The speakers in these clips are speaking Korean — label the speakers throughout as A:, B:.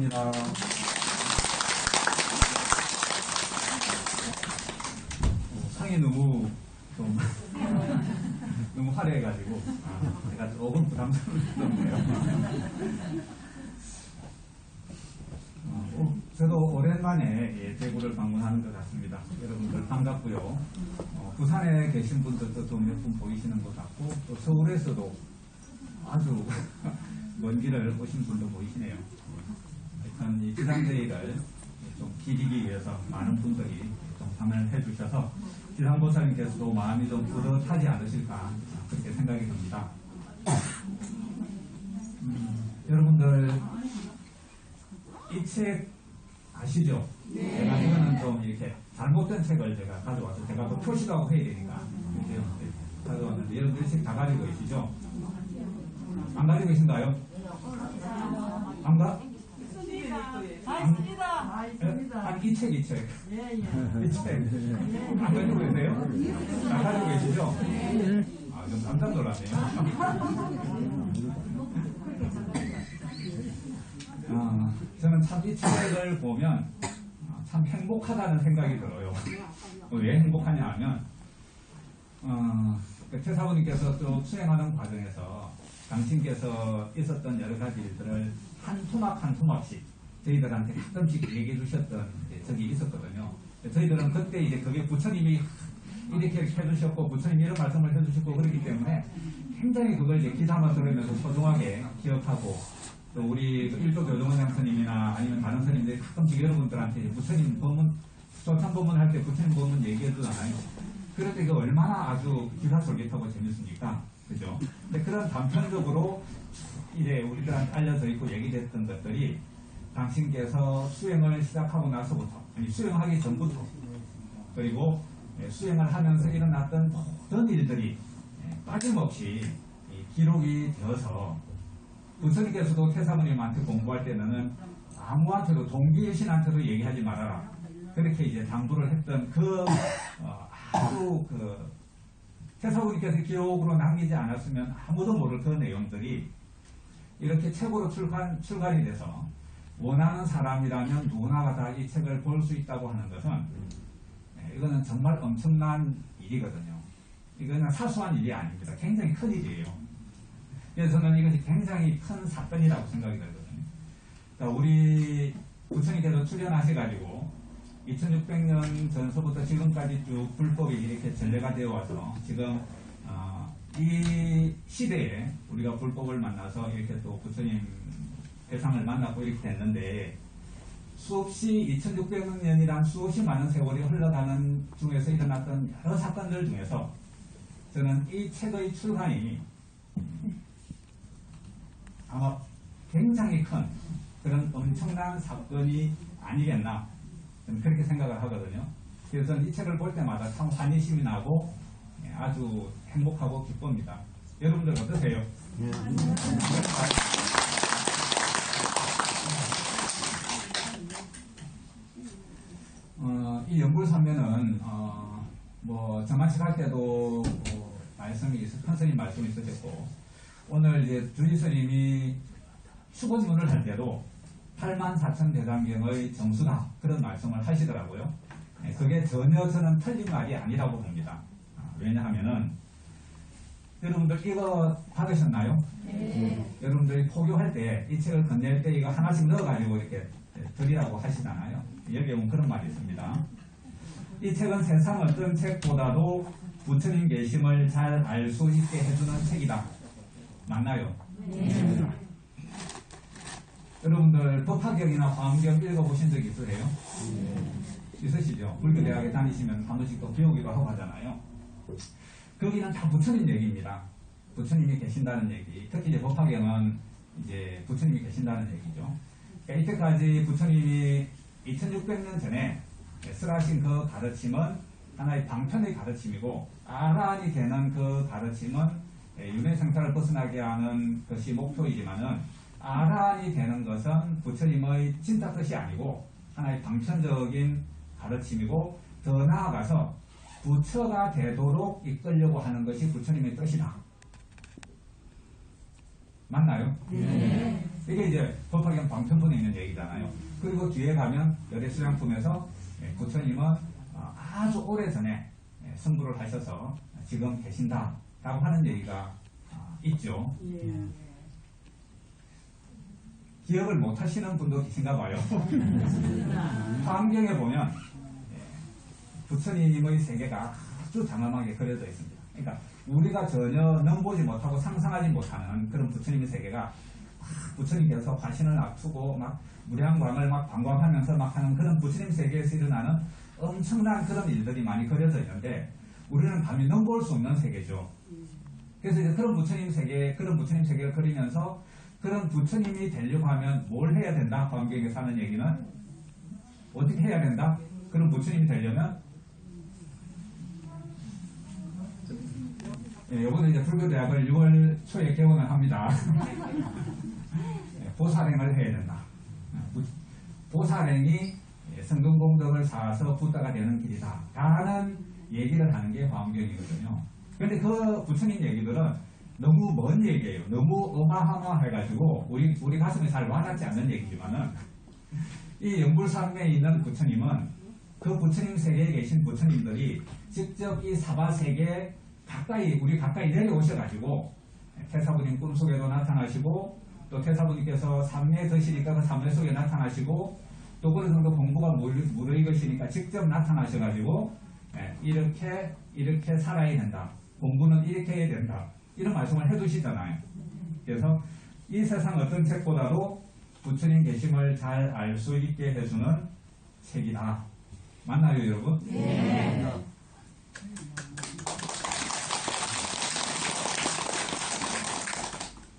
A: 감사합니다. 상이 너무 좀 너무 화려해가지고 제가 조금 부담스럽네요. 저도 오랜만에 대구를 방문하는 것 같습니다. 여러분들 반갑고요. 부산에 계신 분들도 좀 몇 분 보이시는 것 같고, 또 서울에서도 아주 먼 길을 오신 분도 보이시네요. 하여튼 이 기상대회를 좀 기리기 위해서 많은 분들이 좀 참여해 주셔서 지상보살님께서도 마음이 좀 뿌듯하지 않으실까 그렇게 생각이 듭니다. 여러분들 이 책 아시죠? 네. 제가 이거는 좀 이렇게 잘못된 책을 제가 가져와서 제가 또 표시도 하고 해야 되니까 이렇게 가져왔는데 여러분들 이 책 다 가지고 계시죠? 안 가지고 계신가요? 안 가? 있습니다. 이 책. 이 책. 안 가지고 계세요? 안 가지고 계시죠? 좀 깜짝 놀랐네요. 저는 참 이 책을 보면 참 행복하다는 생각이 들어요. 왜 행복하냐 하면 태사부님께서 또 수행하는 과정에서 당신께서 있었던 여러 가지 일들을 한 토막 한 토막씩 저희들한테 가끔씩 얘기해 주셨던 적이 있었거든요. 저희들은 그때 이제 그게 부처님이 이렇게 해주셨고 부처님이 이런 말씀을 해주셨고 그렇기 때문에 굉장히 그걸 이제 기사만 들으면서 소중하게 기억하고, 또 우리 일조 교정원 장스님이나 아니면 다른 스님들이 가끔씩 여러분들한테 부처님 법문, 조참 법문 할 때 부처님 법문 얘기해 주잖아요. 그럴 때 이거 얼마나 아주 기사솔깃하고 재밌습니까? 그죠? 근데 그런 단편적으로 이제 우리들한테 알려져 있고 얘기됐던 것들이 당신께서 수행을 시작하고 나서부터, 아니 수행하기 전부터, 그리고 수행을 하면서 일어났던 모든 일들이 빠짐없이 기록이 되어서 부처님께서도 태사부님한테 공부할 때는 아무한테도 동기의 신한테도 얘기하지 말아라 그렇게 이제 당부를 했던 아주 태사부님께서 기록으로 남기지 않았으면 아무도 모를 그 내용들이 이렇게 책으로 출간이 돼서 원하는 사람이라면 누구나 다 이 책을 볼 수 있다고 하는 것은 이거는 정말 엄청난 일이거든요. 이거는 사소한 일이 아닙니다. 굉장히 큰 일이에요. 그래서 저는 이것이 굉장히 큰 사건이라고 생각이 들거든요. 그러니까 우리 부처님께서 출연하셔가지고 2600년 전서부터 지금까지 쭉 불법이 이렇게 전래가 되어 와서 지금 이 시대에 우리가 불법을 만나서 이렇게 또 부처님 대상을 만나고 이렇게 됐는데, 수없이 2600년이란 수없이 많은 세월이 흘러가는 중에서 일어났던 여러 사건들 중에서 저는 이 책의 출간이 아마 굉장히 큰 그런 엄청난 사건이 아니겠나 저는 그렇게 생각을 하거든요. 그래서 저는 이 책을 볼 때마다 참 환희심이 나고 아주 행복하고 기쁩니다. 여러분들 어떠세요? 이 연불산면은 뭐 저만식 할 때도 큰 스님 말씀이 있으셨고, 오늘 이제 주지스님이 수본문을 할 때도 84,000대장경의 정수다 그런 말씀을 하시더라고요. 그게 전혀 저는 틀린 말이 아니라고 봅니다. 왜냐하면은 여러분들 이거 받으셨나요? 네. 여러분들이 포교할 때 이 책을 건넬 때 이거 하나씩 넣어가지고 이렇게 드리라고 하시잖아요. 여기에 보면 그런 말이 있습니다. 이 책은 세상 어떤 책보다도 부처님 계심을 잘 알 수 있게 해주는 책이다. 맞나요? 네. 여러분들 법화경이나 화엄경 읽어보신 적 있으세요? 네. 있으시죠? 불교대학에 다니시면 한 번씩 또 배우기도 하고 하잖아요. 거기는 다 부처님 얘기입니다. 부처님이 계신다는 얘기. 특히 이제 법화경은 이제 부처님이 계신다는 얘기죠. 그러니까 이때까지 부처님이 2600년 전에 쓰라신 그 가르침은 하나의 방편의 가르침이고, 아란이 되는 그 가르침은 윤회생사를 벗어나게 하는 것이 목표이지만은 아란이 되는 것은 부처님의 진짜 뜻이 아니고 하나의 방편적인 가르침이고, 더 나아가서 부처가 되도록 이끌려고 하는 것이 부처님의 뜻이다. 맞나요? 네. 이게 이제 법화경 방편본에 있는 얘기잖아요. 있잖아요. 그리고 뒤에 가면 열애수양품에서 부처님은 아주 오래전에 성불을 하셔서 지금 계신다라고 하는 얘기가 있죠. 기억을 못 하시는 분도 계신가 봐요. 환경에 보면 부처님의 세계가 아주 장엄하게 그려져 있습니다. 그러니까 우리가 전혀 넘보지 못하고 상상하지 못하는 그런 부처님의 세계가 부처님께서 화신을 앞두고 막 무량광을 막 방광하면서 막 하는 그런 부처님 세계에서 일어나는 엄청난 그런 일들이 많이 그려져 있는데 우리는 감히 넘볼 수 없는 세계죠. 그래서 이제 그런 부처님 세계를 그리면서 그런 부처님이 되려고 하면 뭘 해야 된다? 환경에서 하는 얘기는 어떻게 해야 된다? 그런 부처님이 되려면 이번에 이제 불교대학을 6월 초에 개원을 합니다. 보살행을 해야 된다. 보살행이 성금공덕을 쌓아서 부다가 되는 길이다. 라는 얘기를 하는 게 화엄경이거든요. 그런데 그 부처님 얘기들은 너무 먼 얘기예요. 너무 어마어마해가지고 우리 가슴에 잘 와닿지 않는 얘기지만은 이 영불산매에 있는 부처님은 그 부처님 세계에 계신 부처님들이 직접 이 사바세계 우리 가까이 내려오셔가지고 태사부님 꿈속에도 나타나시고 또 태사부님께서 삼매 드시니까 그 삼매 속에 나타나시고 또 그런 정도 공부가 무르익으시니까 직접 나타나셔가지고 이렇게 살아야 된다. 공부는 이렇게 해야 된다. 이런 말씀을 해두시잖아요. 그래서 이 세상 어떤 책보다도 부처님 계심을 잘 알 수 있게 해주는 책이다. 맞나요, 여러분? 네.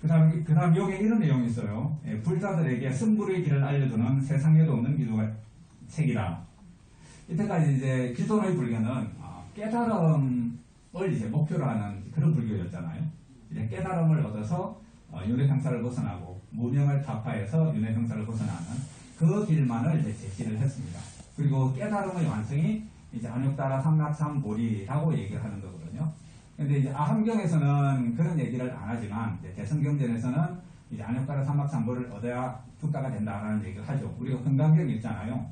A: 그 다음 여기에 이런 내용이 있어요. 불자들에게 승불의 길을 알려주는 세상에도 없는 기도가 책이다. 이때까지 이제 기존의 불교는 깨달음을 이제 목표로 하는 그런 불교였잖아요. 이제 깨달음을 얻어서 윤회상사를 벗어나고 무명을 타파해서 윤회상사를 벗어나는 그 길만을 이제 제시를 했습니다. 그리고 깨달음의 완성이 이제 안욕따라 삼락삼보리라고 얘기를 하는 거거든요. 근데 이제 아함경에서는 그런 얘기를 안 하지만 대성경전에서는 이제 안욕따라 삼락삼보를 얻어야 부다가 된다라는 얘기를 하죠. 우리가 금강경 있잖아요.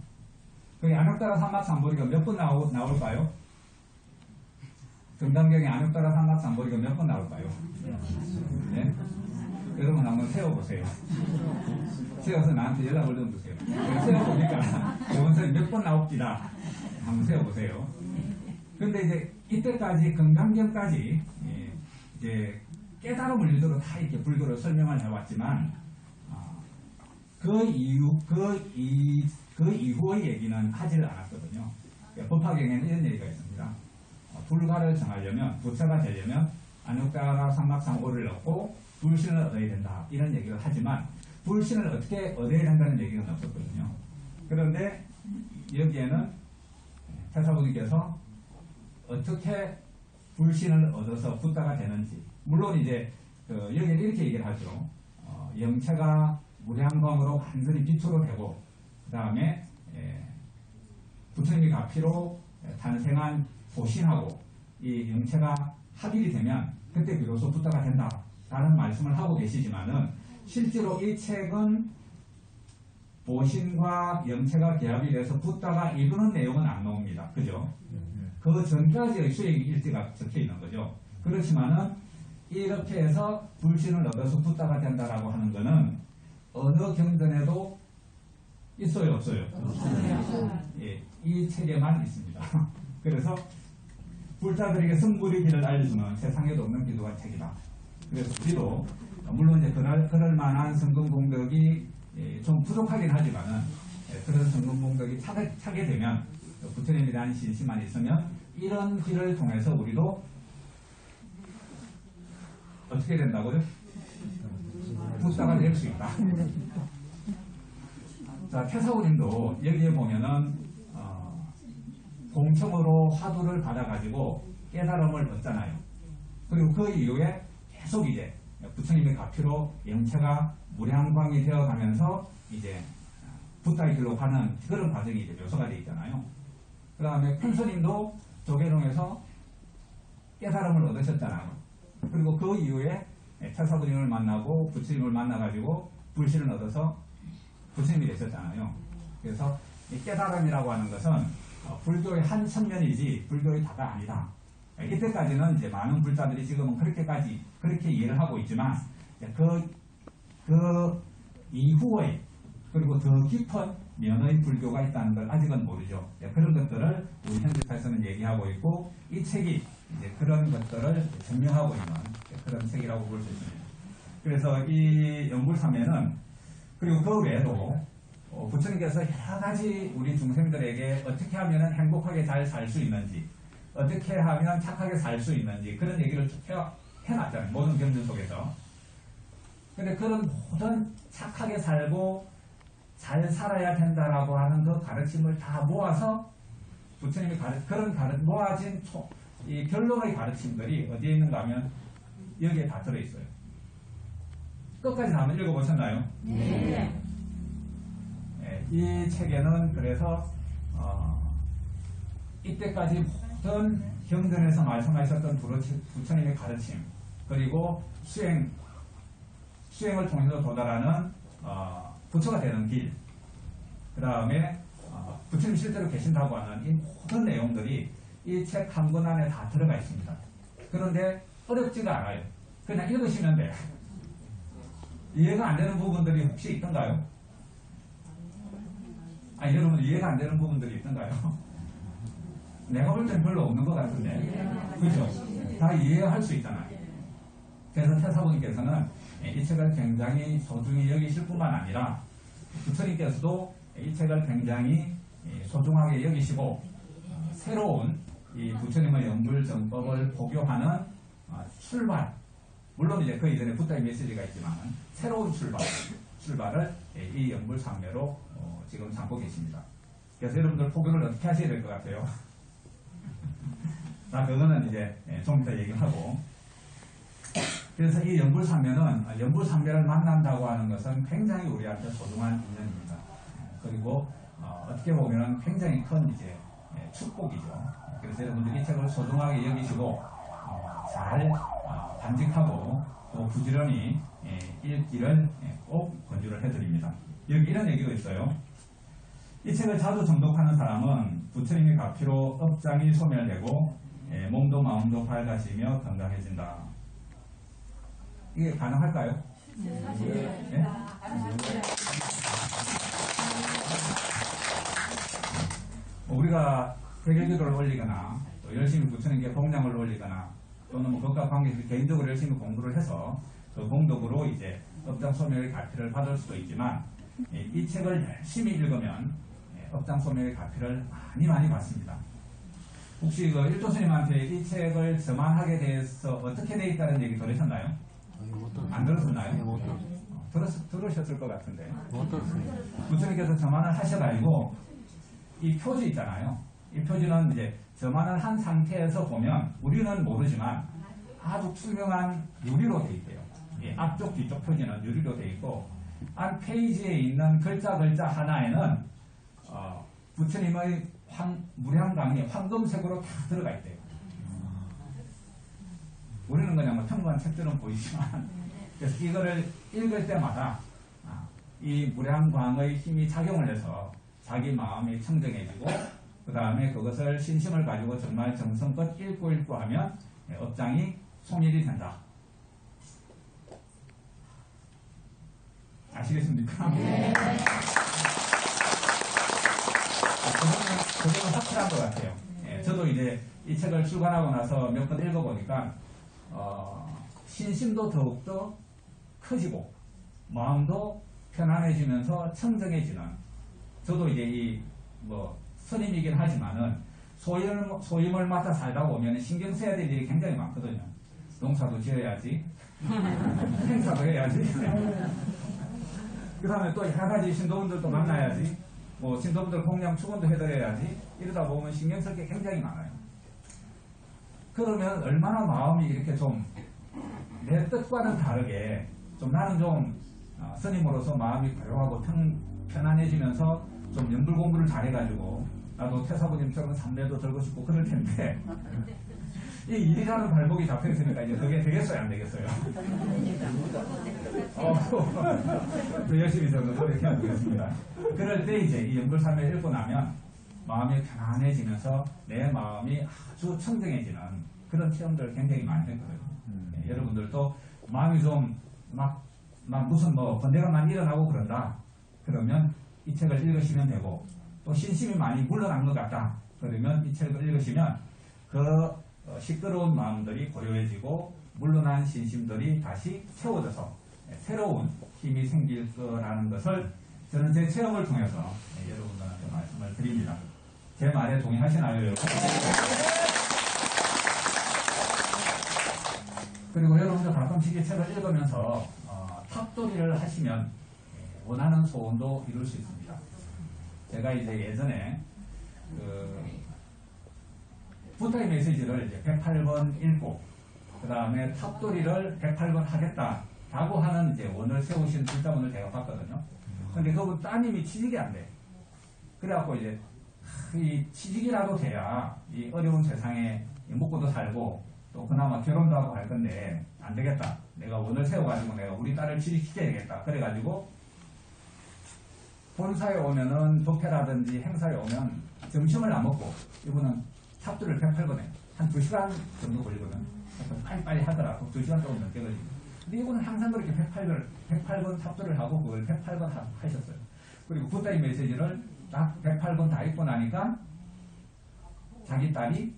A: 그 안욕따라 삼락삼보리가 몇 번 나올까요? 금강경에 안욕따라 삼락삼보리가 몇 번 나올까요? 네? 여러분 한번 세워보세요. 세워서 나한테 연락을 좀 주세요. 세워보니까 이번 몇 번 나옵니다. 한번 세워보세요. 근데 이제 이때까지 금강경까지 이제 깨달음을 위주로 다 이렇게 불교를 설명을 해왔지만 그 이후의 얘기는 하지를 않았거든요. 법화경에는 이런 얘기가 있습니다. 불가를 정하려면 부처가 되려면 안욕따라 삼막삼보를 얻고 불신을 얻어야 된다. 이런 얘기를 하지만 불신을 어떻게 얻어야 된다는 얘기는 없었거든요. 그런데 여기에는 태사부님께서 어떻게 불신을 얻어서 부다가 되는지 물론 이제 여기는 이렇게 얘기를 하죠. 영체가 무량광으로 완전히 빛으로 되고 그 다음에 부처님이 가피로 탄생한 보신하고 이 영체가 합일이 되면 그때 비로소 부다가 된다 라는 말씀을 하고 계시지만은 실제로 이 책은 보신과 영체가 결합이 돼서 부다가 이루는 내용은 안 나옵니다. 그죠? 그 전까지의 수익 일지가 적혀 있는 거죠. 그렇지만은 이렇게 해서 불신을 얻어서 부다가 된다라고 하는 거는 어느 경전에도 있어요, 없어요? 예, 이 책에만 있습니다. 그래서 불자들에게 승불의 길을 알려주는 세상에도 없는 기도가 책이다. 그래서 우리도 물론 이제 그럴 만한 성금 공덕이 좀 부족하긴 하지만은 그런 성금 공덕이 차게 되면 부처님에 대한 신심만 있으면 이런 길을 통해서 우리도 어떻게 된다고요? 부다가 될 수 있다. 자, 태사우님도 여기에 보면은 공청으로 화두를 받아가지고 깨달음을 얻잖아요. 그리고 그 이후에 계속 이제 부처님의 가피로 영체가 무량광이 되어가면서 이제 부다의 길로 가는 그런 과정이 이제 묘사가 되어 있잖아요. 그 다음에 큰스님도 조계룡에서 깨달음을 얻으셨잖아요. 그리고 그 이후에 태사부님을 만나고 부처님을 만나가지고 불신을 얻어서 부처님이 되셨잖아요. 그래서 이 깨달음이라고 하는 것은 불교의 한 측면이지 불교의 다가 아니다. 이때까지는 이제 많은 불자들이 지금은 그렇게 이해를 하고 있지만 그 이후의 그리고 더 깊은 면의 불교가 있다는 걸 아직은 모르죠. 그런 것들을 우리 현지사에서는 얘기하고 있고 이 책이 이제 그런 것들을 증명하고 있는 그런 책이라고 볼 수 있습니다. 그래서 이 영불삼매는 그리고 그 외에도 부처님께서 여러 가지 우리 중생들에게 어떻게 하면 행복하게 잘 살 수 있는지 어떻게 하면 착하게 살 수 있는지 그런 얘기를 쭉 해놨잖아요. 모든 경전 속에서. 근데 그런 모든 착하게 살고 잘 살아야 된다라고 하는 그 가르침을 다 모아서 부처님이 모아진 이 결론의 가르침들이 어디에 있는가 하면 여기에 다 들어있어요. 끝까지 다 한번 읽어보셨나요? 네. 이 책에는 그래서 이때까지 모든 경전에서 말씀하셨던 부처님의 가르침 그리고 수행을 통해서 도달하는 부처가 되는 길, 그 다음에 부처님 실제로 계신다고 하는 이 모든 내용들이 이 책 한 권 안에 다 들어가 있습니다. 그런데 어렵지가 않아요. 그냥 읽으시면 돼요. 이해가 안 되는 부분들이 혹시 있던가요? 여러분 이해가 안 되는 부분들이 있던가요? 내가 볼 땐 별로 없는 것 같은데 그죠? 다 이해할 수 있잖아요. 그래서 태사부님께서는 이 책을 굉장히 소중히 여기실 뿐만 아니라 부처님께서도 이 책을 굉장히 소중하게 여기시고 새로운 이 부처님의 영불정법을 복용하는 출발, 물론 이제 그 이전에 부처의 메시지가 있지만 새로운 출발을 이 영불삼매로 지금 삼고 계십니다. 그래서 여러분들 포교를 어떻게 하셔야 될 것 같아요? 그거는 이제 좀 이따 얘기하고. 그래서 이 영불삼매는 영불삼매를 만난다고 하는 것은 굉장히 우리한테 소중한 인연입니다. 그리고 어떻게 보면 굉장히 큰 이제 축복이죠. 그래서 여러분들이 이 책을 소중하게 여기시고 잘 간직하고 또 부지런히 읽기를 꼭 권유를 해드립니다. 여기 이런 얘기가 있어요. 이 책을 자주 정독하는 사람은 부처님의 가피로 업장이 소멸되고 몸도 마음도 밝아지며 건강해진다. 이게 가능할까요? 네? 우리가 백일기도를 올리거나 또 열심히 부처님께 공양을 올리거나 또는 뭐 그것과 관계해서 개인적으로 열심히 공부를 해서 그 공덕으로 이제 업장 소멸의 가피를 받을 수도 있지만 이 책을 열심히 읽으면 업장 소멸의 가피를 많이 받습니다. 혹시 그 일도스님한테 이 책을 저만하게 대해서 어떻게 돼 있다는 얘기 들으셨나요? 안 들으셨나요? 들으셨을 것 같은데. 부처님께서 저만을 하셔가지고 이 표지 있잖아요. 이 표지는 이제 저만을 한 상태에서 보면 우리는 모르지만 아주 투명한 유리로 돼 있대요. 앞쪽 뒤쪽 표지는 유리로 돼 있고 안 페이지에 있는 글자 하나에는 부처님의 무량강이 황금색으로 다 들어가 있대요. 우리는 그냥 뭐 평범한 책들은 보이지만 그래서 이거를 읽을 때마다 이 무량광의 힘이 작용을 해서 자기 마음이 청정해지고 그 다음에 그것을 신심을 가지고 정말 정성껏 읽고 하면 업장이 소멸이 된다. 아시겠습니까? 네. 그거는 확실한 것 같아요. 저도 이제 이 책을 출간하고 나서 몇 번 읽어보니까 신심도 더욱더 커지고 마음도 편안해지면서 청정해지는, 저도 이제 스님이긴 하지만은 소임을 맡아 살다 보면 신경 써야 될 일이 굉장히 많거든요. 농사도 지어야지, 행사도 해야지, 그 다음에 또 여러 가지 신도분들도 만나야지, 신도분들 공양 축원도 해드려야지, 이러다 보면 신경 쓸 게 굉장히 많아요. 그러면 얼마나 마음이 이렇게 좀 내 뜻과는 다르게 좀 나는 좀 스님으로서 마음이 고요하고 편안해지면서 좀 연불 공부를 잘해가지고 나도 태사부님처럼 삼례도 들고 싶고 그럴 텐데 이 일이라는 발목이 잡혀있으니까 이제 그게 되겠어요, 안 되겠어요? 더 열심히 저도 노력해 보겠습니다. 그럴 때 이제 이 연불삼을 읽고 나면 마음이 편안해지면서 내 마음이 아주 청정해지는 그런 체험들을 굉장히 많이 했거든요. 여러분들도 마음이 좀 막 무슨 뭐 번뇌가만 일어나고 그런다. 그러면 이 책을 읽으시면 되고, 또 신심이 많이 물러난 것 같다. 그러면 이 책을 읽으시면 그 시끄러운 마음들이 고요해지고 물러난 신심들이 다시 채워져서 새로운 힘이 생길 거라는 것을 저는 제 체험을 통해서 여러분들한테 말씀을 드립니다. 제 말에 동의하시나요, 여러분? 그리고 여러분들 가끔씩 이 책을 읽으면서 탑돌이를 하시면 원하는 소원도 이룰 수 있습니다. 제가 이제 예전에 부타의 메시지를 이제 108번 읽고 그 다음에 탑돌이를 108번 하겠다라고 하는 이제 원을 세우신 불자분을 제가 봤거든요. 근데 그분 따님이 취직이 안 돼. 그래갖고 이제 이 취직이라도 돼야 이 어려운 세상에 먹고도 살고 또 그나마 결혼도 하고 할 건데 안 되겠다. 내가 원을 세워가지고 내가 우리 딸을 취직시켜야겠다. 그래가지고 본사에 오면은 부패라든지 행사에 오면 점심을 안 먹고 이분은 탑들을 108번에 한 2시간 정도 걸리거든. 빨리빨리 하더라고. 2시간 조금 넘게 걸리고. 근데 이분은 항상 그렇게 108번 탑들을 하고 그걸 108번 하셨어요. 그리고 굿다이 메시지를 딱 108번 다 읽고 나니까 자기 딸이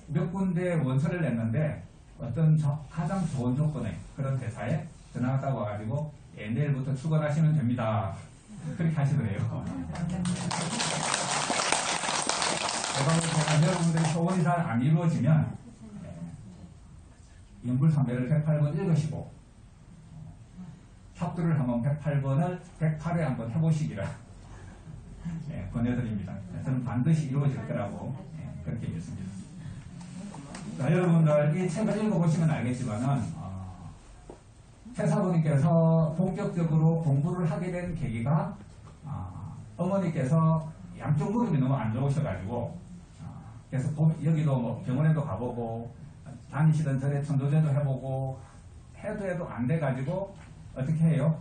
A: 몇 군데 원서를 냈는데 어떤 가장 좋은 조건의 그런 회사에 전화가 따고 와가지고 내일부터 출근하시면 됩니다. 그렇게 하시더래요. 여러분들의 소원이 잘 안 이루어지면 연불삼배를 108번 읽으시고 탑들을 한번 108번을 108회 한번 해보시기를 권해드립니다. 저는 반드시 이루어질 거라고 그렇게 믿습니다. 자, 여러분들 이 책을 읽어보시면 알겠지만은 최사부님께서 본격적으로 공부를 하게 된 계기가 어머니께서 양쪽 무릎이 너무 안 좋으셔가지고 그래서 여기도 뭐 병원에도 가보고 다니시던 전에 천도제도 해보고 해도 안 돼가지고 어떻게 해요?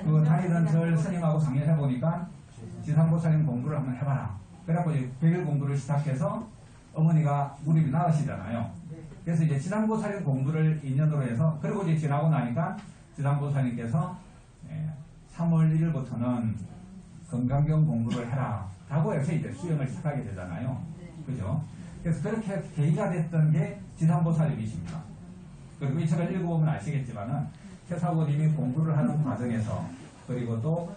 A: 그 다니던 절 스님하고 상의해보니까 지상보살님 공부를 한번 해봐라. 그래갖고 이제 100일 공부를 시작해서 어머니가 무릎이 나으시잖아요. 그래서 이제 지상보살님 공부를 2년으로 해서 그리고 이제 지나고 나니까 지상보살님께서 3월 1일부터는 건강경 공부를 해라 라고 해서 이제 수행을 시작하게 되잖아요. 그죠? 그래서 그렇게 계기가 됐던 게 지상보살님이십니다. 그리고 이 책을 읽어보면 아시겠지만은 최사부님이 공부를 하는 과정에서 그리고 또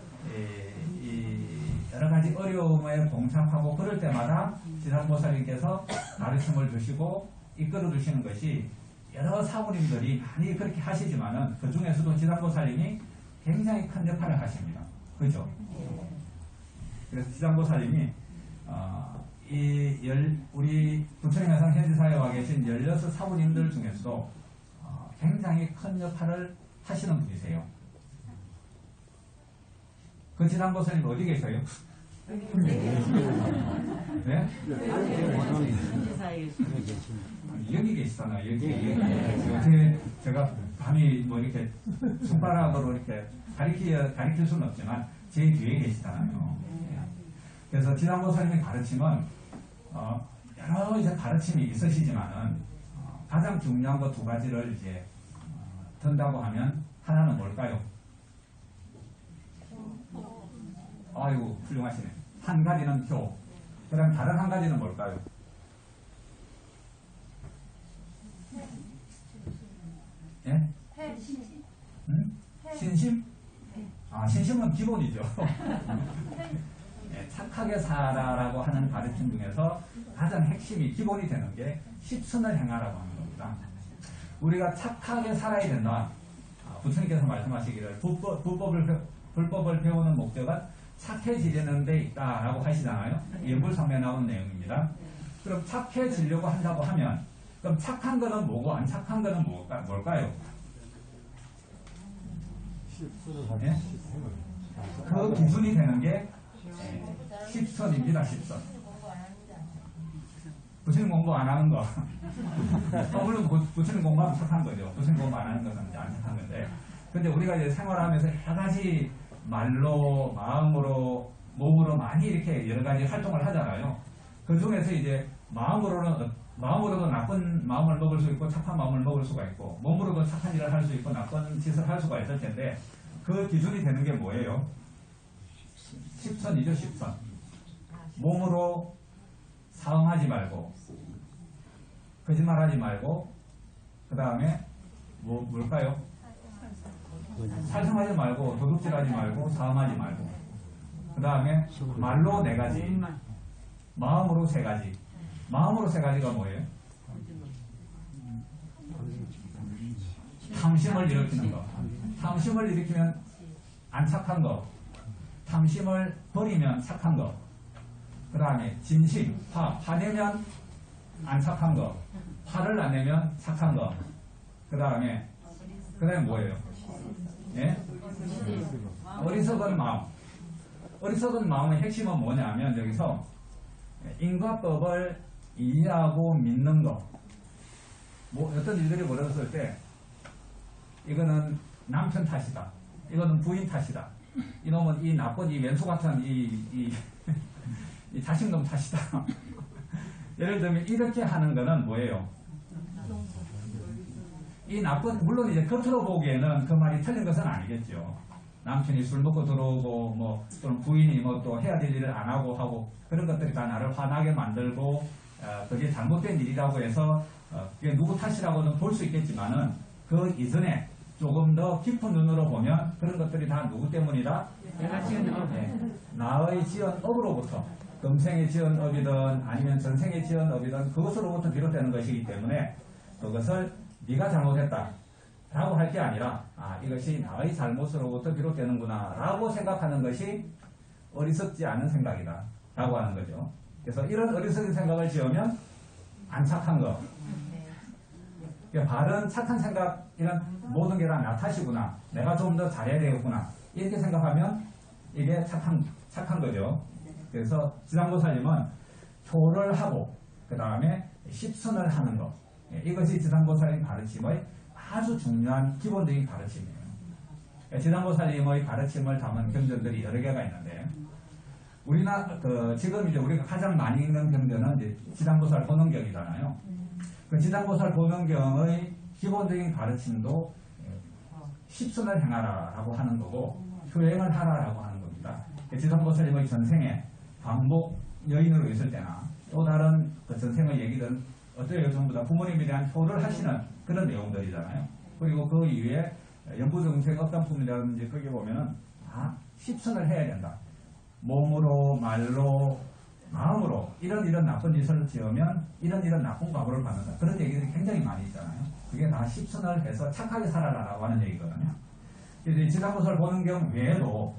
A: 여러 가지 어려움에 봉착하고 그럴 때마다 지상보살님께서 가르침을 주시고 이끌어 주시는 것이 여러 사부님들이 많이 그렇게 하시지만은 그 중에서도 지상보살님이 굉장히 큰 역할을 하십니다. 그죠? 그래서 지상보살님이 우리 부처님회상 현지사에 와 계신 16사부님들 중에서도 굉장히 큰 역할을 하시는 분이세요. 그 지상보살님 어디 계셔요? 네? 여기 계시잖아요. 여기. 제가 감히 뭐 이렇게 손가락으로 이렇게 가리킬 수는 없지만 제 뒤에 계시잖아요. 그래서 지상보살님의 가르침은 여러 이제 가르침이 있으시지만은 가장 중요한 거 2가지를 이제 든다고 하면 하나는 뭘까요? 아이고 훌륭하시네. 한 가지는 표. 그 다음 다른 한 가지는 뭘까요? 예? 신심. 신심? 신심은 기본이죠. 착하게 살아라고 하는 가르침 중에서 가장 핵심이 기본이 되는 게 십선을 행하라고 하는 겁니다. 우리가 착하게 살아야 된다. 부처님께서 말씀하시기를 불법을 배우는 목적은 착해지려는 데 있다라고 하시잖아요. 연불성매에 나온 내용입니다. 그럼 착해지려고 한다고 하면 그럼 착한 거는 뭐고 안 착한 거는 뭘까요? 네? 그 기준이 되는 게 십선입니다. 십선. 부처님 공부 안 하는 거. 물론 부처님 공부하면 착한 거죠. 부처님 공부 안 하는 것은 이제 안 착한 건데. 근데 우리가 이제 생활하면서 여러 가지 말로, 마음으로, 몸으로 많이 이렇게 여러 가지 활동을 하잖아요. 그 중에서 이제 마음으로도 나쁜 마음을 먹을 수 있고 착한 마음을 먹을 수가 있고, 몸으로도 착한 일을 할 수 있고 나쁜 짓을 할 수가 있을 텐데, 그 기준이 되는 게 뭐예요? 10선이죠, 10선. 몸으로 사응하지 말고, 거짓말하지 말고, 그 다음에 뭘까요? 살성하지 말고, 도둑질하지 말고, 사응하지 말고, 그 다음에 말로 4가지, 마음으로 3가지. 마음으로 3가지가 뭐예요? 탐심을 일으키는 거. 탐심을 일으키면 안 착한 거. 탐심을 버리면 착한 거. 그 다음에 진심, 화내면 안 착한 거. 화를 안 내면 착한 거. 그 다음에 뭐예요? 예? 어리석은 마음. 어리석은 마음의 핵심은 뭐냐면 여기서 인과법을 이해하고 믿는 거. 어떤 일들이 벌어졌을 때 이거는 남편 탓이다. 이거는 부인 탓이다. 이놈은 이 나쁜 이 왼수 같은 이 자식놈 탓이다. 예를 들면 이렇게 하는 거는 뭐예요? 이 나쁜, 물론 이제 겉으로 보기에는 그 말이 틀린 것은 아니겠죠. 남편이 술 먹고 들어오고 또는 부인이 또 해야 될 일을 안 하고 그런 것들이 다 나를 화나게 만들고 그게 잘못된 일이라고 해서 그게 누구 탓이라고는 볼 수 있겠지만은 그 이전에 조금 더 깊은 눈으로 보면 그런 것들이 다 누구 때문이다? 내가 지은 업. 나의 지은 업으로부터, 금생에 지은 업이든 아니면 전생에 지은 업이든 그것으로부터 비롯되는 것이기 때문에 그것을 네가 잘못했다 라고 할 게 아니라 이것이 나의 잘못으로부터 비롯되는구나 라고 생각하는 것이 어리석지 않은 생각이다 라고 하는 거죠. 그래서 이런 어리석은 생각을 지으면 안 착한 거. 바른 착한 생각, 이런 모든 게 다 나 탓이구나. 내가 좀 더 잘해야 되겠구나. 이렇게 생각하면 이게 착한 거죠. 그래서 지상보살님은 표를 하고 그 다음에 십선을 하는 것. 이것이 지상보살님 가르침의 아주 중요한 기본적인 가르침이에요. 지상보살님의 가르침을 담은 경전들이 여러 개가 있는데 지금 이제 우리가 가장 많이 읽는 경전은 이제 지상보살 본원경이잖아요. 그 지상보살 본원경의 기본적인 가르침도 십선을 행하라라고 하는 거고 효행을 하라라고 하는 겁니다. 지상보살님의 전생에 반복 여인으로 있을 때나 또 다른 그 전생의 얘기든 어때요? 전부 다 부모님에 대한 효를 하시는 그런 내용들이잖아요. 그리고 그 이후에 연부정생 업단품이라든지 거기 보면은 십선을 해야 된다. 몸으로, 말로, 마음으로 이런 나쁜 짓을 지으면 이런 나쁜 과보를 받는다. 그런 얘기들이 굉장히 많이 있잖아요. 그게 다 십선을 해서 착하게 살아라라고 하는 얘기거든요. 이제 지상보살 본원경 외에도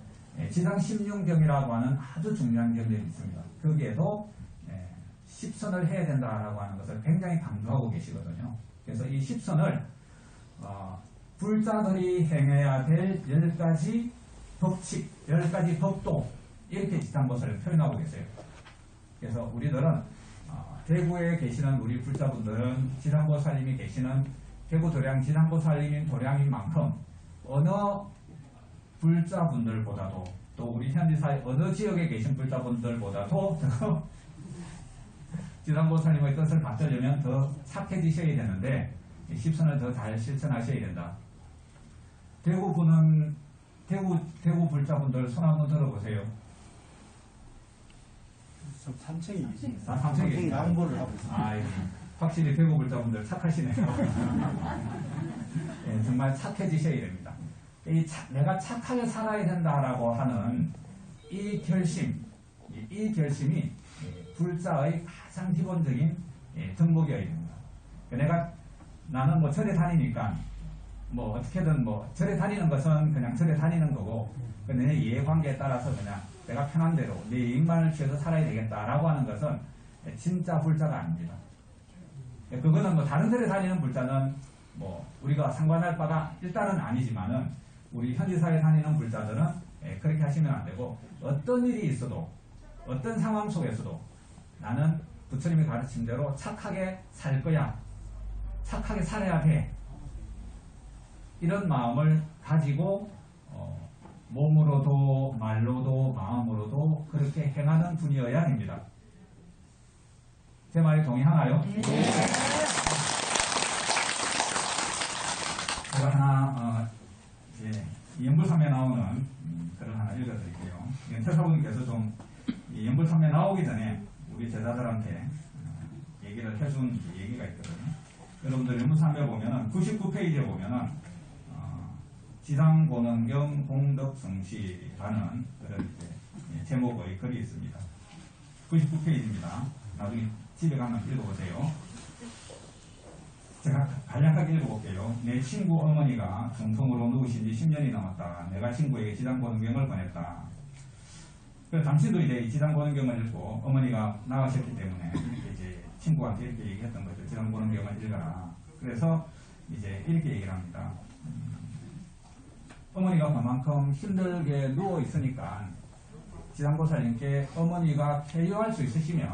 A: 지상 십륜경이라고 하는 아주 중요한 경전이 있습니다. 거기에도 십선을 해야 된다라고 하는 것을 굉장히 강조하고 계시거든요. 그래서 이 십선을 불자들이 행해야 될 10가지 법칙, 10가지 법도 이렇게 지상보살을 표현하고 계세요. 그래서 우리들은 대구에 계시는 우리 불자분들은 지상보살님이 계시는 대구 도량 지상보살님인 도량인 만큼 어느 불자분들보다도 또 우리 현지사의 어느 지역에 계신 불자분들보다도 지상보살님의 뜻을 받들려면 더 착해지셔야 되는데 십선을 더 잘 실천하셔야 된다. 대구 불자분들 손 한번 들어보세요.
B: 삼층이 있습니다.
A: 삼층이
B: 양보를 하고 있습니다.
A: 확실히 대구 불자분들 착하시네요. 네, 정말 착해지셔야 됩니다. 내가 착하게 살아야 된다라고 하는 이 결심이 불자의 가장 기본적인 덕목이어야 됩니다. 나는 절에 다니니까 어떻게든 절에 다니는 것은 그냥 절에 다니는 거고 내 이해관계에 따라서 그냥 내가 편한 대로 내 이익만을 취해서 살아야 되겠다라고 하는 것은 진짜 불자가 아닙니다. 그거는 다른 절에 다니는 불자는 우리가 상관할 바가 일단은 아니지만은 우리 현지사에 다니는 불자들은 그렇게 하시면 안 되고 어떤 일이 있어도 어떤 상황 속에서도 나는 부처님이 가르친 대로 착하게 살 거야. 착하게 살아야 돼. 이런 마음을 가지고 몸으로도 말로도 마음으로도 그렇게 행하는 분이어야 됩니다. 제 말에 동의하나요? 네. 제가 하나 이제 연불삼에 나오는 글을 하나 읽어드릴게요. 태사부님께서 좀 연불삼에 나오기 전에 우리 제자들한테 얘기를 해준 얘기가 있거든요. 여러분들 연불삼에 보면은 99페이지에 보면은 지상보능경 공덕성시라는 그런 제목의 글이 있습니다. 99페이지입니다. 나중에 집에 가면 읽어보세요. 제가 간략하게 읽어볼게요. 내 친구 어머니가 중풍으로 누우신 지 10년이 넘었다. 내가 친구에게 지상보능경을 보냈다. 그래서 당신도 이제 이 지상보능경을 읽고 어머니가 나가셨기 때문에 이렇게 이제 친구한테 이렇게 얘기했던 거죠. 지상보능경을 읽어라. 그래서 이제 이렇게 얘기를 합니다. 어머니가 그만큼 힘들게 누워 있으니까 지상보살님께 어머니가 쾌유할 수 있으시면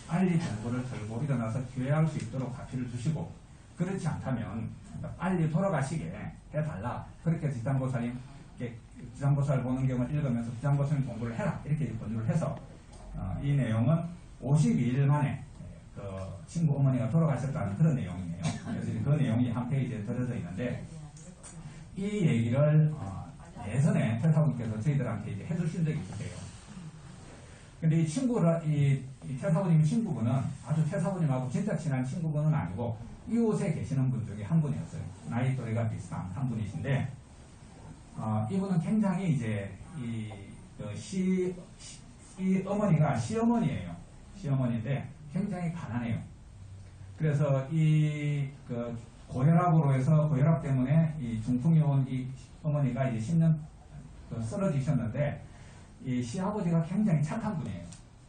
A: 빨리 전부를 들고 일어나서 쾌유할 수 있도록 가피를 주시고, 그렇지 않다면 빨리 돌아가시게 해달라. 그렇게 지상보살님께 지상보살 보능경을 읽으면서 지상보살님 공부를 해라. 이렇게 권유를 해서 이 내용은 52일 만에 그 친구 어머니가 돌아가셨다는 그런 내용이네요. 그래서 그 내용이 한 페이지에 들어져 있는데, 이 얘기를 예전에 태사분께서 저희들한테 이제 해주신 적이 있으세요. 근데 이 친구를, 이 태사부님 친구분은 아주 태사부님하고 진짜 친한 친구분은 아니고 이곳에 계시는 분 중에 한 분이었어요. 나이 또래가 비슷한 한 분이신데, 이분은 굉장히 이제 이 어머니가 시어머니예요. 시어머니인데 굉장히 가난해요. 그래서 그 고혈압으로 해서 고혈압 때문에 이 중풍이 온 이 어머니가 이제 10년 쓰러지셨는데, 이 시아버지가 굉장히 착한 분이에요.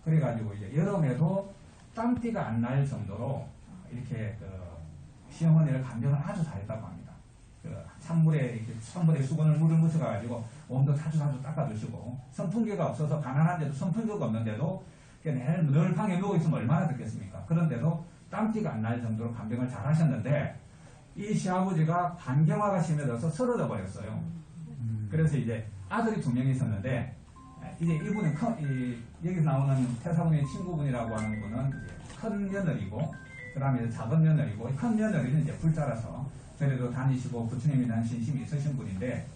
A: 그래가지고 이제 여름에도 땀띠가 안 날 정도로 이렇게 그 시어머니를 간병을 아주 잘했다고 합니다. 그 찬물에 수건을 물을 묻혀가지고 몸도 자주 닦아주시고, 선풍기가 없어서 가난한데도 선풍기가 없는데도 늘 방에 누워있으면 얼마나 좋겠습니까? 그런데도 땀띠가 안 날 정도로 간병을 잘 하셨는데, 이 시아버지가 간경화가 심해져서 쓰러져 버렸어요. 그래서 이제 아들이 2명이 있었는데, 이제 이분은 여기 나오는 태사분의 친구분이라고 하는 분은 이제 큰 며느리고, 그 다음에 작은 며느리고, 큰 며느리는 이제 불자라서 저래도 다니시고 부처님에 대한 신심이 있으신 분인데,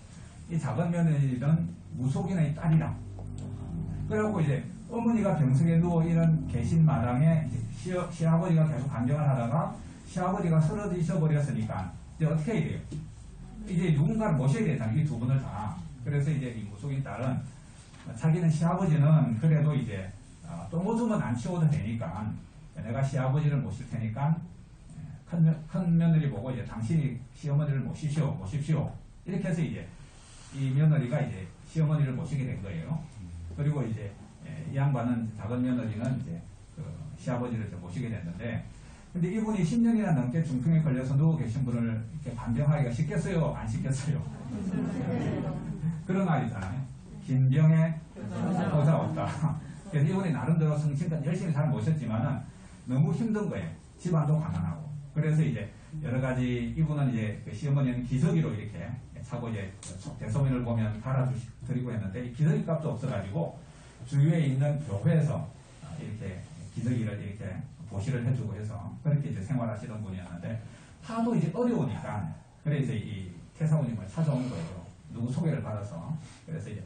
A: 이 작은 며느리는 무속인의 딸이라. 그래갖고 이제 어머니가 병석에 누워 계신 마당에 이제 시아버지가 계속 간병을 하다가 시아버지가 쓰러지셔 버렸으니까 이제 어떻게 해야 돼요? 이제 누군가를 모셔야 되잖아요. 이 두 분을 다. 그래서 이제 이 무속인 딸은 자기는 시아버지는 그래도 이제 똥오줌은 안 치워도 되니까 내가 시아버지를 모실 테니까 큰 며느리 보고 이제 당신이 시어머니를 모십시오. 이렇게 해서 이제 이 며느리가 이제 시어머니를 모시게 된 거예요. 그리고 이제 이 양반은, 작은 며느리는 이제 그 시아버지를 이제 모시게 됐는데, 근데 이분이 10년이나 넘게 중풍에 걸려서 누워 계신 분을 이렇게 간병하기가 쉽겠어요? 안 쉽겠어요? 그런 말이잖아요. 긴병에 보자 없다. 그래서 이분이 나름대로 성실껏 열심히 잘 모셨지만은 너무 힘든 거예요. 집안도 가난하고. 그래서 이제 여러 가지, 이분은 이제 그 시어머니는 기저귀로 이렇게 차고 이제 대소민을 보면 갈아드리고 했는데, 기저귀 값도 없어가지고 주위에 있는 교회에서 이렇게 기저귀를 이렇게 보시를 해주고 해서 그렇게 이제 생활하시던 분이었는데, 하도 이제 어려우니까 그래서 이 태사부님을 찾아온 거예요. 누구 소개를 받아서. 그래서 이제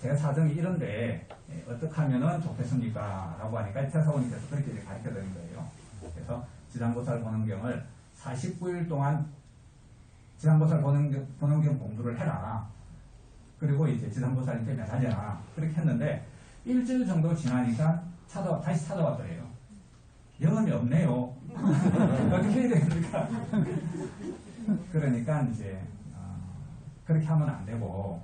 A: 제 사정이 이런데 어떻게 하면은 좋겠습니까? 라고 하니까 태사부님께서 그렇게 이제 가르쳐 드린 거예요. 그래서 지상보살 보능경을 49일 동안 지상보살 보능경 공부를 해라. 그리고 이제 지상보살님께 매달려라. 그렇게 했는데 일주일 정도 지나니까 다시 찾아왔더래요. 영험이 없네요. 어떻게 해야 됩니까? 그러니까 이제 그렇게 하면 안 되고,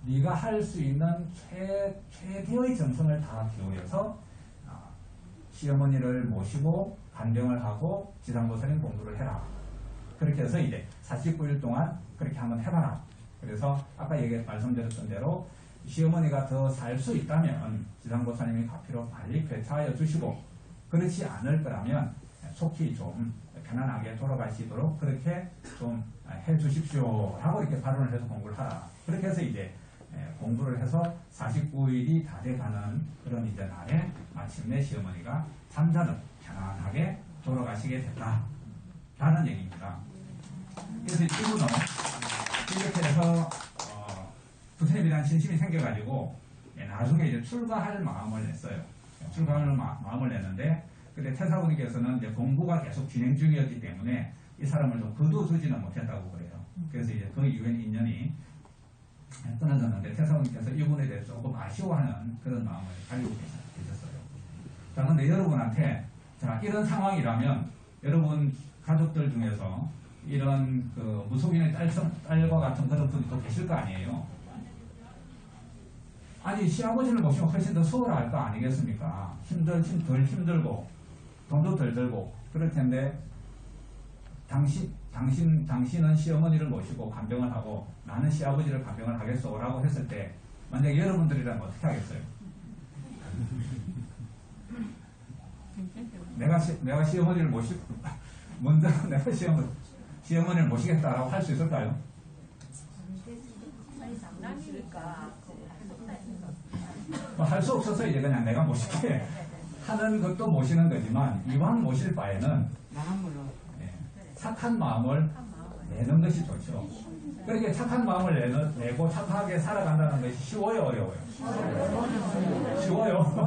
A: 네가 할 수 있는 최대의 정성을 다 기울여서 시어머니를 모시고 간병을 하고 지상보살님 공부를 해라. 그렇게 해서 이제 49일 동안 그렇게 한번 해봐라. 그래서 아까 말씀드렸던 대로 시어머니가 더 살 수 있다면 지상보살님이 가피로 빨리 괴차하여 주시고, 그렇지 않을 거라면 속히 좀 편안하게 돌아가시도록 그렇게 좀 해주십시오 하고 이렇게 발언을 해서 공부를 하라. 그렇게 해서 이제 공부를 해서 49일이 다 돼가는 그런 이제 날에 마침내 시어머니가 잠자는 편안하게 돌아가시게 됐다 라는 얘기입니다. 그래서 이분은 이렇게 해서 부처님이라는 신심이 생겨가지고 나중에 이제 출가할 마음을 냈어요. 출가할 마음을 냈는데 근데 태사부님께서는 이제 공부가 계속 진행 중이었기 때문에 이 사람을 좀 거둬두지는 못했다고 그래요. 그래서 이제 그 이후에 인연이 끊어졌는데 태사부님께서 이분에 대해서 조금 아쉬워하는 그런 마음을 가지고 계셨어요. 자, 근데 여러분한테 자, 이런 상황이라면 여러분 가족들 중에서 이런 그 무속인의 딸과 같은 그런 분이 또 계실 거 아니에요. 아니 시아버지를 모시면 훨씬 더 수월할 거 아니겠습니까? 덜 힘들고 돈도 덜 들고 그럴 텐데 당신은 시어머니를 모시고 간병을 하고 나는 시아버지를 간병을 하겠소 라고 했을 때 만약에 여러분들이라면 어떻게 하겠어요? 내가 시어머니를 먼저 내가 시어머니를 모시겠다라고 할 수 있을까요? 할 수 없어서 이제 그냥 내가 모실게 하는 것도 모시는 거지만 이왕 모실 바에는 착한 마음을 내는 것이 좋죠. 그렇게 착한 마음을 내고 착하게 살아간다는 것이 쉬워요, 어려워요? 쉬워요.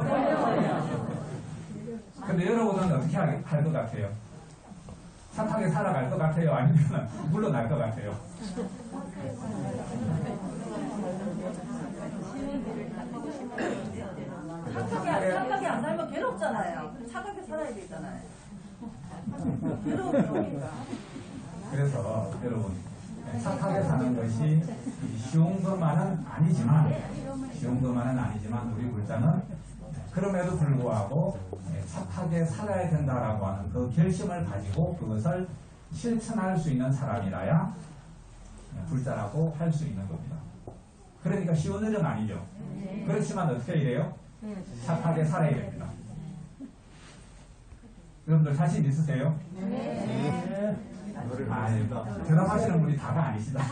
A: 근데 여러분은 어떻게 할 것 같아요? 착하게 살아갈 것 같아요? 아니면 물러날 것 같아요?
C: 착하게 안 살면 괴롭잖아요. 착하게 살아야 되잖아요. 괴로우니까.
A: 그래서 여러분 착하게 사는 것이 쉬운 것만은 아니지만 우리 불자는 그럼에도 불구하고 착하게 살아야 된다라고 하는 그 결심을 가지고 그것을 실천할 수 있는 사람이라야 불자라고 할 수 있는 겁니다. 그러니까 쉬운 일은 아니죠. 그렇지만 어떻게 이래요? 착하게 살아야 됩니다. 여러분들 자신 있으세요? 네. 대답하시는 분이 다가 아니시다.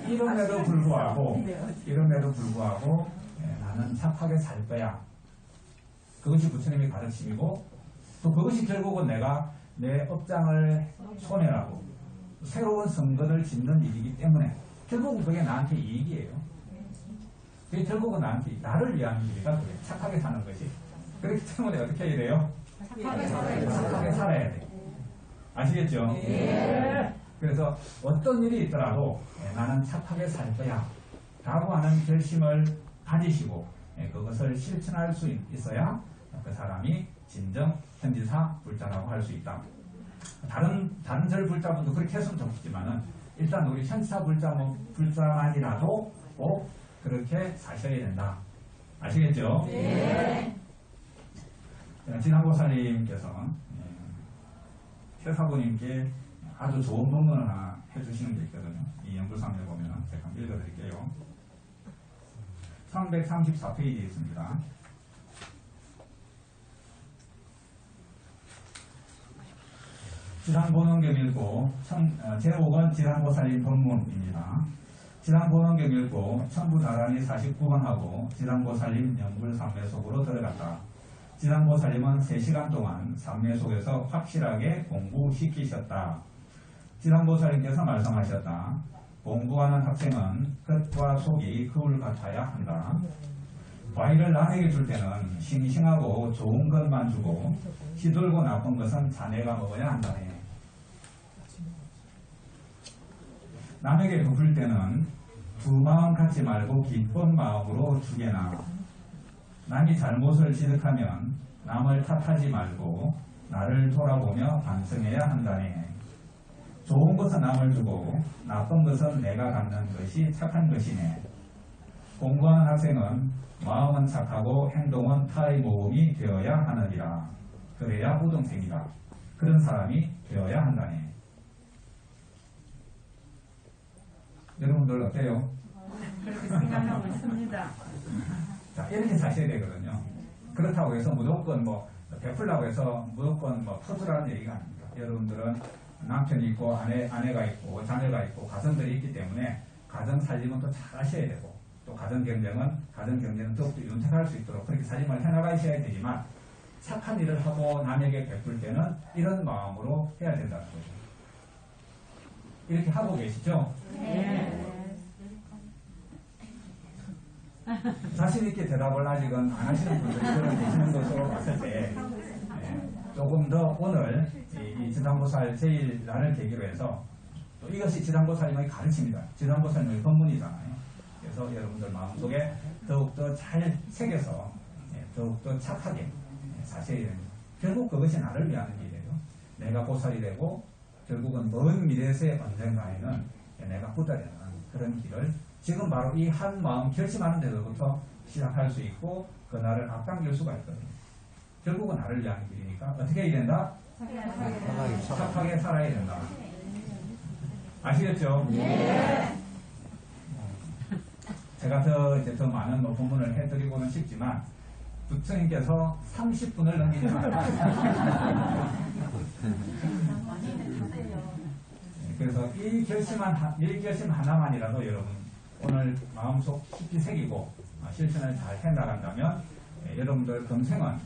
A: 이름에도 불구하고 나는 착하게 살 거야. 그것이 부처님의 가르침이고 또 그것이 결국은 내가 내 업장을 손해라고 새로운 선거를 짓는 일이기 때문에 결국은 그게 나한테 이익이에요. 그게 결국은 나를 위한 일이다. 그래. 착하게 사는 것이. 그렇기 때문에 어떻게 해야 돼요? 착하게 살아야 돼. 아시겠죠? 네. 그래서 어떤 일이 있더라도 나는 착하게 살 거야 라고 하는 결심을 가지시고 그것을 실천할 수 있어야 그 사람이 진정 현지사 불자라고 할 수 있다. 다른 절 불자분도 그렇게 했으면 좋겠지만은 일단 우리 현지사 불자만이라도 꼭 그렇게 사셔야 된다. 아시겠죠? 네. 진한보살님께서 태사부님께 아주 좋은 법문을 하나 해주시는 게 있거든요. 이 연불상에 보면 제가 한번 읽어드릴게요. 334페이지에 있습니다. 지랑보능경 읽고 제5권 지랑보살님 법문입니다. 지랑보능경 읽고 천부다란이 49번하고 지랑보살님 연불삼매 속으로 들어갔다. 지랑보살님은 3시간 동안 삼매 속에서 확실하게 공부시키셨다. 지랑보살님께서 말씀하셨다. 공부하는 학생은 끝과 속이 거울 같아야 한다. 과일을 남에게 줄 때는 싱싱하고 좋은 것만 주고 시들고 나쁜 것은 자네가 먹어야 한다네. 남에게 베풀 때는 두 마음 갖지 말고 기쁜 마음으로 주게나. 남이 잘못을 지적하면 남을 탓하지 말고 나를 돌아보며 반성해야 한다네. 좋은 것은 남을 주고 나쁜 것은 내가 갖는 것이 착한 것이네. 공부하는 학생은 마음은 착하고 행동은 타의 모범이 되어야 하느니라. 그래야 우등생이다. 그런 사람이 되어야 한다네. 여러분들 어때요?
C: 그렇게 생각하고 있습니다.
A: 자, 이렇게 사셔야 되거든요. 그렇다고 해서 무조건 뭐 베풀라고 해서 무조건 뭐 퍼주라는 얘기가 아닙니다. 여러분들은 남편이 있고 아내가 있고 자녀가 있고 가정들이 있기 때문에 가정 살림은 또 잘 하셔야 되고 또 가정 경제는 더욱더 윤택할 수 있도록 그렇게 살림을 해나가셔야 되지만 착한 일을 하고 남에게 베풀 때는 이런 마음으로 해야 된다는 거죠. 이렇게 하고 계시죠?
C: 네.
A: 자신 있게 대답을 아직은 안 하시는 분들이 그런 계시는 것으로 봤을 때 조금 더 오늘 이 지상보살 제1날을 계기로 해서 또 이것이 지상보살님의 가르침이다. 지상보살님의 법문이잖아요. 그래서 여러분들 마음속에 더욱더 잘 새겨서 더욱더 착하게 사셔야 됩니다. 결국 그것이 나를 위한 일이에요. 내가 보살이 되고 결국은 먼 미래에서의 언젠가에는 내가 부다 되는 그런 길을 지금 바로 이 한 마음 결심하는 데서부터 시작할 수 있고 그날을 앞당길 수가 있거든요. 결국은 나를 위한 길이니까 어떻게 해야 된다? 착하게 살아야 된다. 아시겠죠? 네. 제가 더 많은 본문을 해드리고는 싶지만 부처님께서 30분을 넘기지 말아요. 그래서 이 결심 하나만이라도 여러분 오늘 마음속 깊이 새기고 실천을 잘 해나간다면 여러분들 금생은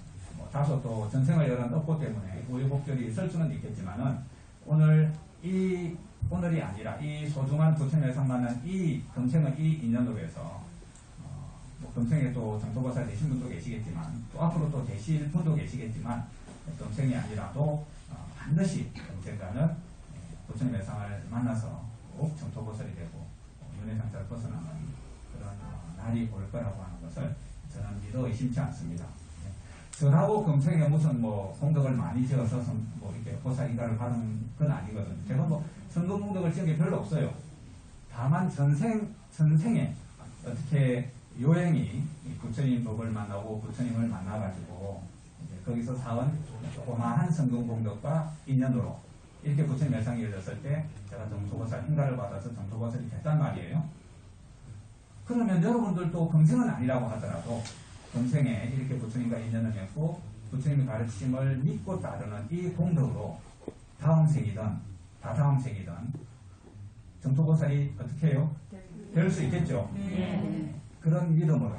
A: 다소 또 전생을 열은 없고 때문에 우여곡절이 있을 수는 있겠지만은 오늘이 아니라 이 소중한 부처님의 상만은 이 금생은 이 인연으로 해서 금생에 또 정토보살 되신 분도 계시겠지만 또 앞으로 또 되실 분도 계시겠지만 금생이 아니라도 반드시 언젠가는 부처님의 상을 만나서 꼭 정토보살이 되고 윤회상자를 벗어나는 그런 날이 올 거라고 하는 것을 저는 믿어 의심치 않습니다. 저하고 금생에 무슨功德을 많이 지어서 이렇게 보살 인가를 받은 건 아니거든요. 제가 성금功德을 지은 게 별로 없어요. 다만 전생에 어떻게 요행이 부처님 법을 만나고 부처님을 만나가지고 거기서 쌓은 조그마한 성금功德과 인연으로 이렇게 부처님 열상이 열렸을 때 제가 정토보살 인가를 받아서 정토보살이 됐단 말이에요. 그러면 여러분들도 금생은 아니라고 하더라도 금생에 이렇게 부처님과 인연을 맺고 부처님의 가르침을 믿고 따르는 이 공덕으로 다음 생이든 다다음 생이든 정토보살이 어떻게 해요? 될 수 있겠죠? 네. 그런 믿음으로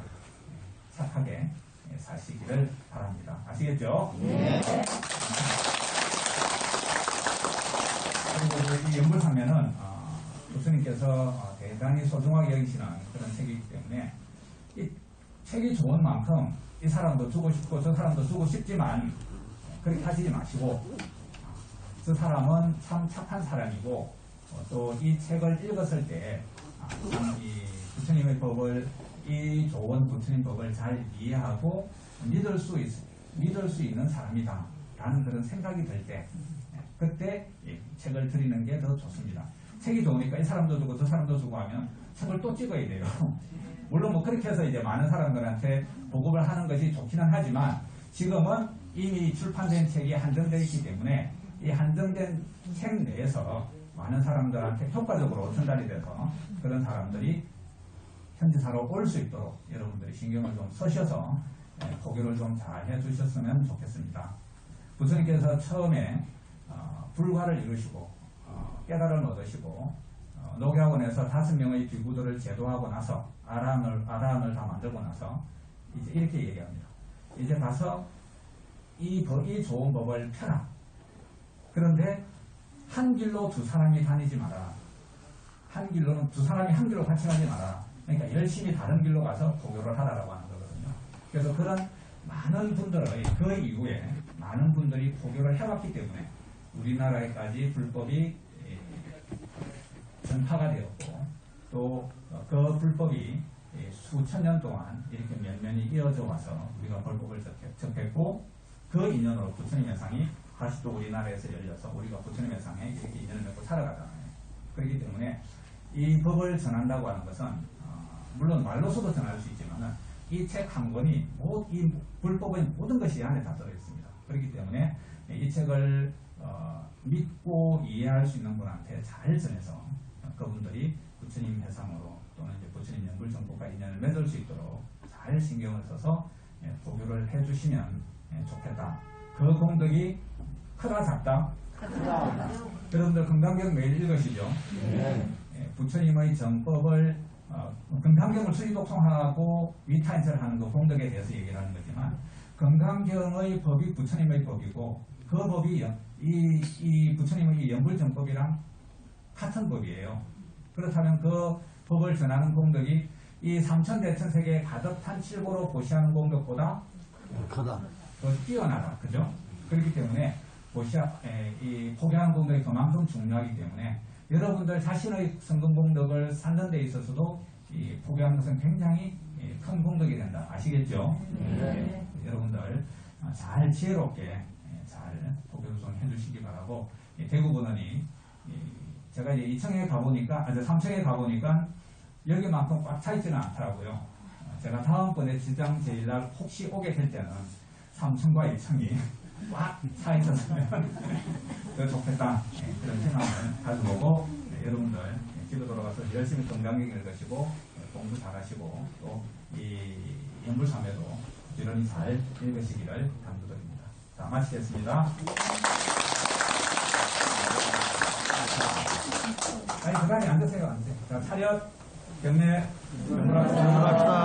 A: 착하게 사시기를 바랍니다. 아시겠죠? 네. 그리고 이 연불하면은 부처님께서 대단히 소중하게 여기시는 그런 책이기 때문에 이 책이 좋은 만큼 이 사람도 주고 싶고 저 사람도 주고 싶지만 그렇게 하시지 마시고 저 사람은 참 착한 사람이고 또 이 책을 읽었을 때 이 부처님의 법을 이 좋은 부처님 법을 잘 이해하고 믿을 수 있는 사람이다 라는 그런 생각이 들 때 그때 책을 드리는 게 더 좋습니다. 책이 좋으니까 이 사람도 주고 저 사람도 주고 하면 책을 또 찍어야 돼요. 물론 그렇게 해서 이제 많은 사람들한테 보급을 하는 것이 좋기는 하지만 지금은 이미 출판된 책이 한정되어 있기 때문에 이 한정된 책 내에서 많은 사람들한테 효과적으로 전달이 돼서 그런 사람들이 현지사로 올 수 있도록 여러분들이 신경을 좀 쓰셔서 보교를 좀 잘 해주셨으면 좋겠습니다. 부처님께서 처음에 불화를 이루시고 깨달음을 얻으시고 녹약원에서 5명의 비구들을 제도하고 나서 아라함을 다 만들고 나서 이제 이렇게 얘기합니다. 이제 가서 이 좋은 법을 펴라. 그런데 한 길로 두 사람이 다니지 마라. 한 길로는 두 사람이 한 길로 같이 가지 마라. 그러니까 열심히 다른 길로 가서 보교를 하라라고 하는 거거든요. 그래서 그런 많은 분들의 그 이후에 많은 분들이 보교를 해왔기 때문에 우리나라에까지 불법이 전파가 되었고 또 그 불법이 수천 년 동안 이렇게 면면이 이어져 와서 우리가 불법을 접했고 그 인연으로 부처님의 상이 다시 또 우리나라에서 열려서 우리가 부처님의 상에 이렇게 인연을 맺고 살아가잖아요. 그렇기 때문에 이 법을 전한다고 하는 것은 물론 말로서도 전할 수 있지만 이 책 한 권이 이 불법의 모든 것이 안에 다 들어있습니다. 그렇기 때문에 이 책을 믿고 이해할 수 있는 분한테 잘 전해서 그분들이 부처님 회상으로 또는 이제 부처님 연불정법과 인연을 맺을 수 있도록 잘 신경을 써서 보류를 해주시면 좋겠다. 그 공덕이 크다 작다? 여러분들 금강경 매일 읽으시죠? 부처님의 정법을 금강경을 수리독송하고 위타인설을 하는 그 공덕에 대해서 얘기를 하는 거지만 금강경의 법이 부처님의 법이고 그 법이 이 부처님의 이 연불정법이랑 같은 법이에요. 그렇다면 그 법을 전하는 공덕이 이 삼천대천세계에 가득 탄 칠고로 보시하는 공덕보다
D: 크다.
A: 더 뛰어나다. 그죠? 그렇기 때문에 이 포기하는 공덕이 그만큼 중요하기 때문에 여러분들 자신의 성공 공덕을 쌓는 데 있어서도 이 포기하는 것은 굉장히 큰 공덕이 된다. 아시겠죠?
C: 네.
A: 여러분들 잘 지혜롭게 잘 포교송 해주시기 바라고 대구본원이 제가 이제 2층에 가보니까 3층에 가보니까 여기만큼 꽉 차 있지는 않더라고요. 제가 다음번에 지장 제일날 혹시 오게 될 때는 3층과 2층이 꽉 차 있었으면 더 좋겠다. 그런 생각을 가져보고 여러분들 집에 돌아가서 열심히 건강하게 읽으시고 공부 잘하시고 또 이 연불참회도 부지런히 잘 읽으시기를 당부드립니다. 자, 마치겠습니다. 아니, 그 자리에 앉으세요. 앉으세요. 자, 차렷, 경례, 연불합시다.